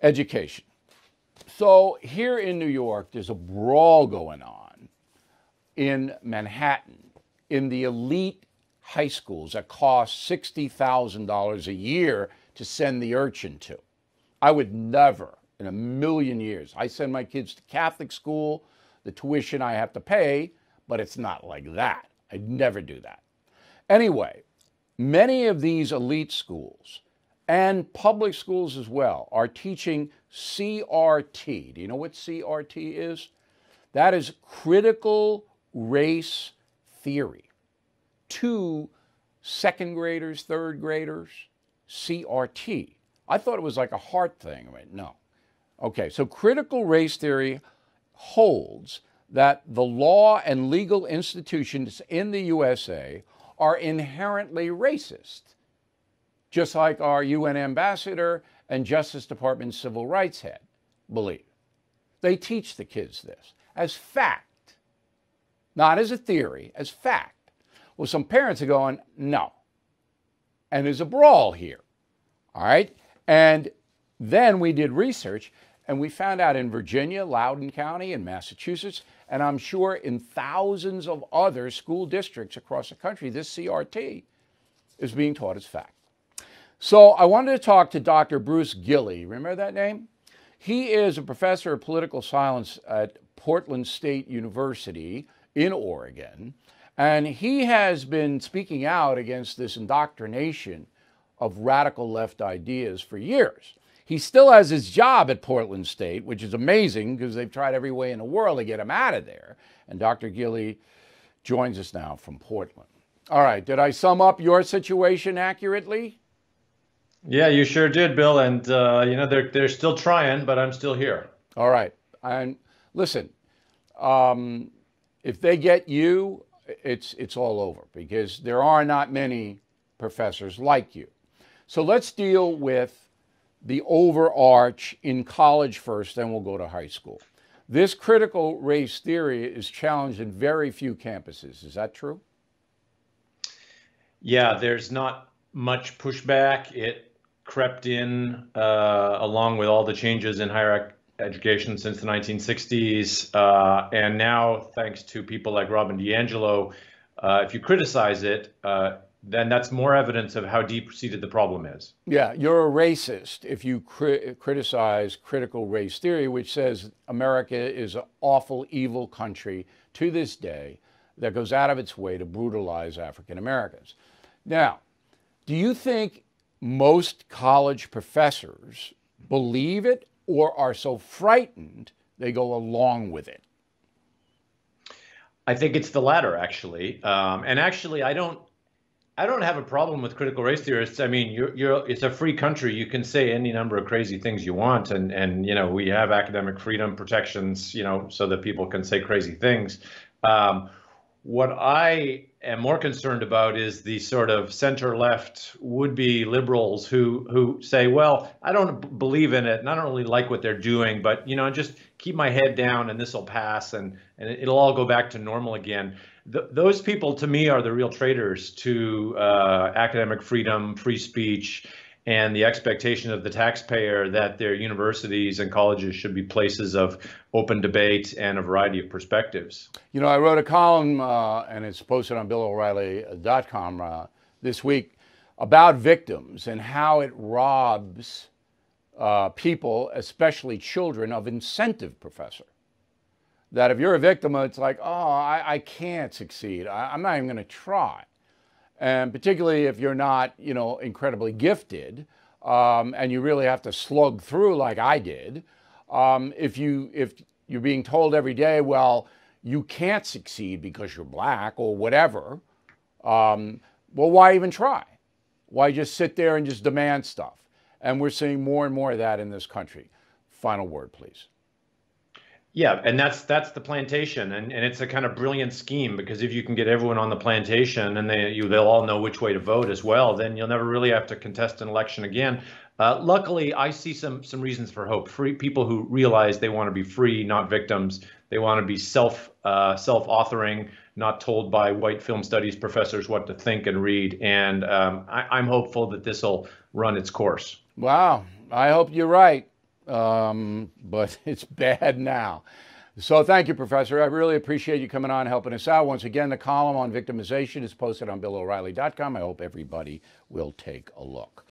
Education. So here in New York, there's a brawl going on in Manhattan in the elite high schools that cost $60,000 a year to send the urchin to. I would never in a million years. I send my kids to Catholic school, the tuition I have to pay, but it's not like that. I'd never do that. Anyway, many of these elite schools and public schools as well are teaching CRT. Do you know what CRT is? That is critical race theory. To second graders, third graders, CRT. I thought it was like a heart thing. Right? No. Okay, so critical race theory holds that the law and legal institutions in the USA are inherently racist, just like our UN ambassador and Justice Department civil rights head believe. They teach the kids this as fact, not as a theory, as fact. Well, some parents are going, no. And there's a brawl here, all right? And then we did research, and we found out in Virginia, Loudoun County, in Massachusetts, and I'm sure in thousands of other school districts across the country, this CRT is being taught as fact. So I wanted to talk to Dr. Bruce Gilley. Remember that name? He is a professor of political science at Portland State University in Oregon, and he has been speaking out against this indoctrination of radical left ideas for years. He still has his job at Portland State, which is amazing because they've tried every way in the world to get him out of there. And Dr. Gilley joins us now from Portland. All right, did I sum up your situation accurately? Yeah, you sure did, Bill. And they're still trying, but I'm still here. All right. And listen, if they get you, it's all over because there are not many professors like you. So let's deal with the overarch in college first, then we'll go to high school. This critical race theory is challenged in very few campuses. Is that true? Yeah, there's not much pushback. It crept in along with all the changes in higher education since the 1960s. And now, thanks to people like Robin DiAngelo, if you criticize it, then that's more evidence of how deep-seated the problem is. Yeah, you're a racist if you criticize critical race theory, which says America is an awful, evil country to this day that goes out of its way to brutalize African Americans. Now, do you think most college professors believe it or are so frightened they go along with it? I think it's the latter, actually. And actually, I don't have a problem with critical race theorists. I mean, it's a free country. You can say any number of crazy things you want, and we have academic freedom protections, so that people can say crazy things. What I am more concerned about is the sort of center-left would-be liberals who say, well, I don't believe in it, and I don't really like what they're doing, but just keep my head down, and this will pass, and it'll all go back to normal again. Those people, to me, are the real traitors to academic freedom, free speech, and the expectation of the taxpayer that their universities and colleges should be places of open debate and a variety of perspectives. I wrote a column, and it's posted on BillO'Reilly.com this week, about victims and how it robs people, especially children, of incentive, Professor. That if you're a victim, it's like, oh, I can't succeed. I'm not even going to try. And particularly if you're not, incredibly gifted, and you really have to slug through like I did. If you're being told every day, well, you can't succeed because you're black or whatever, well, why even try? Why just sit there and just demand stuff? And we're seeing more and more of that in this country. Final word, please. Yeah, and that's the plantation, and it's a kind of brilliant scheme, because if you can get everyone on the plantation and they'll all know which way to vote as well, then you'll never really have to contest an election again. Luckily, I see some reasons for hope. Free people who realize they want to be free, not victims. They want to be self-authoring, not told by white film studies professors what to think and read. And I'm hopeful that this will run its course. Wow, I hope you're right. but it's bad now. So thank you, Professor. I really appreciate you coming on and helping us out. Once again, the column on victimization is posted on BillO'Reilly.com. I hope everybody will take a look.